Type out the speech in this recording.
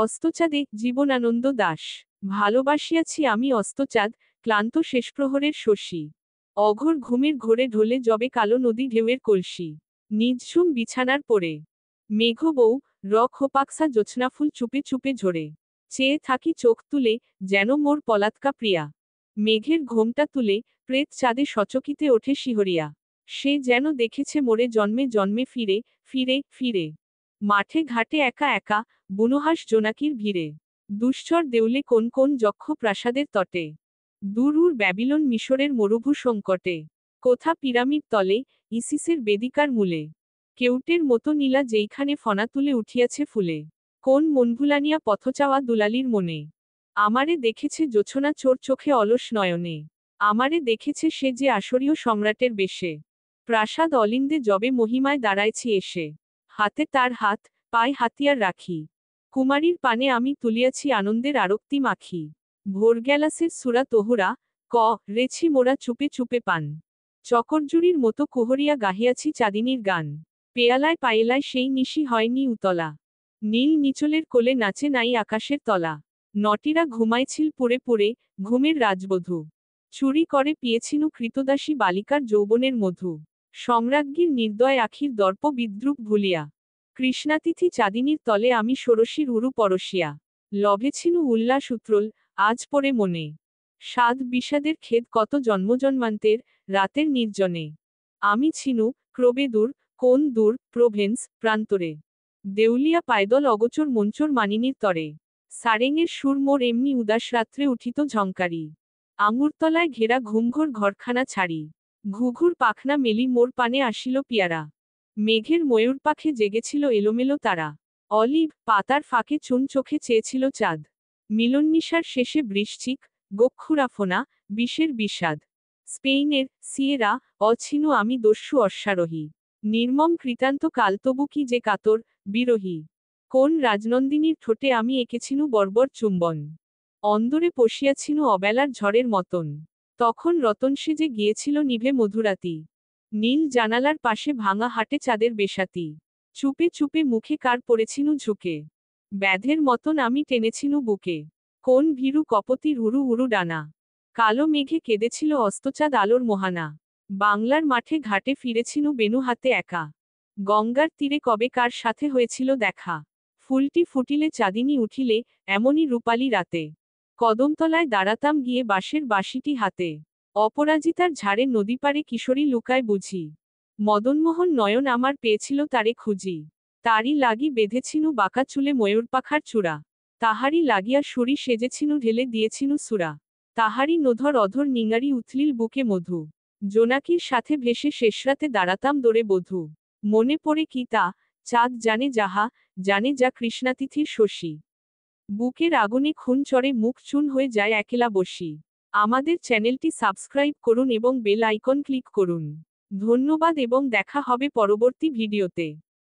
অস্তচাঁদে জীবনানন্দ দাশ। ভালোবাসিয়াছি আমি অস্তচাঁদ, ক্লান্ত শেষ প্রহরের শশী। অঘোর ঘুমের ঘোরে ঢোলে যবে কালো নদী ঢেউয়ের কলসি। নিঝুম বিছানার পরে মেঘ বউ, খোপাকসা জোছনাফুল চুপে চুপে ঝরে। চেয়ে থাকি চোখ তুলে, যেন মোর পলাতকা প্রিয়া। মেঘের ঘোমটা তুলে, প্রেত চাঁদে সচকিতে ওঠে শিহরিয়া। সে যেন দেখেছে মোরে জন্মে জন্মে ফিরে, ফিরে, ফিরে। মাঠে ঘাটে একা একা, বুনোহাস জোনাকির ভিড়ে। দুশ্চর দেউলে কোন কোন যক্ষ প্রাসাদের তটে। দূর ব্যাবিলন মিশরের মরুভূ সংকটে। কোথা পিরামিড তলে, ইসিসের বেদিকার মূলে। কেউটের মতো নীলা যেইখানে ফনা তুলে উঠিয়াছে ফুলে। কোন মনভুলানিয়া পথচাওয়া দুলালির মনে। আমারে দেখেছে জোছনা চোর চোখে অলস নয়নে। আমারে দেখেছে সে যে আসরীয় সম্রাটের বেশে। প্রাসাদ অলিন্দে যবে মহিমায় দাঁড়াইছি এসে। হাতে তার হাত, পায়ে হাতিয়ার রাখি। কুমারীর পানে আমি তুলিয়াছি আনন্দের আরক্তি মাখি। ভোর গ্যালাসের সুরা তোহরা, রেছি মোরা চুপে চুপে পান। চকরজুরির মতো কুহরিয়া গাহিয়াছি চাঁদিনীর গান। পেয়ালায় পায়েলায় সেই নিশি হয়নি উতলা। নীল নিচলের কোলে নাচে নাই আকাশের তলা। নটিরা ঘুমাইছিল পুরে পুরে, ঘুমের রাজবধূ। চুরি করে পিয়েছিনু কৃতদাসী বালিকার যৌবনের মধু। সম্রাজ্ঞীর নির্দয় আখির দর্প বিদ্রুপ ভুলিয়া। কৃষ্ণাতিথি চাঁদিনীর তলে আমি ষোড়শীর উরু পরশিয়া। লভেছিনু উল্লাস উত্রল, আজ পরে মনে। সাধ বিষাদের খেদ কত জন্মজন্মান্তের, রাতের নির্জনে। আমি ছিনু, ক্রবেদূর, কোন দূর, প্রভেন্স, প্রান্তরে। দেউলিয়া পায়দল অগোচর মঞ্চর মানিনীর তরে। সারেঙের সুর মোর এমনি উদাস রাত্রে উঠিত ঝংকারি। আঙুরতলায় ঘেরা ঘুমঘোর ঘরখানা ছাড়ি। ঘুঘুর পাখনা মেলি মোর পানে আসিল পিয়ারা। মেঘের ময়ূর পাখে জেগেছিল এলোমেলো তারা। অলিভ পাতার ফাঁকে চুন চোখে চেয়েছিল চাঁদ। মিলননিশার শেষে বৃশ্চিক, গক্ষুরাফোনা, বিষের বিষাদ। স্পেইনের সিয়েরা, অছিনু আমি দস্যু অশ্বারোহী। নির্মম কৃতান্ত কাল তবু কি যে কাতর, বিরহী। কোন রাজনন্দিনীর ঠোঁটে আমি এঁকেছিনু বর্বর চুম্বন। অন্দরে পশিয়াছিনু অবেলার ঝড়ের মতন। তখন রতন সেজে গিয়েছিল নিভে মধুরাতি। নীল জানালার পাশে ভাঙা হাটে চাঁদের বেশাতি। চুপে চুপে মুখে কার পড়েছিনু ঝুঁকে। ব্যাধের মতন আমি টেনেছিনু বুকে। কোন ভীরু কপতির উড়ু উড়ু ডানা। কালো মেঘে কেঁদেছিল অস্তচাঁদ আলোর মোহানা। বাংলার মাঠে ঘাটে ফিরেছিনু বেনু হাতে একা। গঙ্গার তীরে কবে কার সাথে হয়েছিল দেখা। ফুলটি ফুটিলে চাঁদিনী উঠিলে, এমনই রূপালী রাতে। কদমতলায় দাঁড়াতাম গিয়ে বাঁশের বাঁশিটি হাতে। অপরাজিতার ঝাড়ে নদীপাড়ে কিশোরী লুকায় বুঝি। মদনমোহন নয়ন আমার পেয়েছিল তারে খুঁজি। তারই লাগি বেঁধেছিনু বাঁকা চুলে ময়ূর পাখার চূড়া। তাহারি লাগিয়া সুরি সেজেছিনু ঢেলে দিয়েছিনু সুরা। তাহারি নোধর অধর নিঙারি উথলিল বুকে মধু। জোনাকির সাথে ভেসে শেষরাতে দাঁড়াতাম দোরে বধূ। মনে পড়ে কি তা, চাঁদ জানে যাহা, জানে যা কৃষ্ণাতিথির শশী। বুকের আগুনে খুন চড়ে মুখ চুন হয়ে যায় একলা বসি। আমাদের চ্যানেলটি সাবস্ক্রাইব করুন এবং বেল আইকন ক্লিক করুন। ধন্যবাদ এবং দেখা হবে পরবর্তী ভিডিওতে।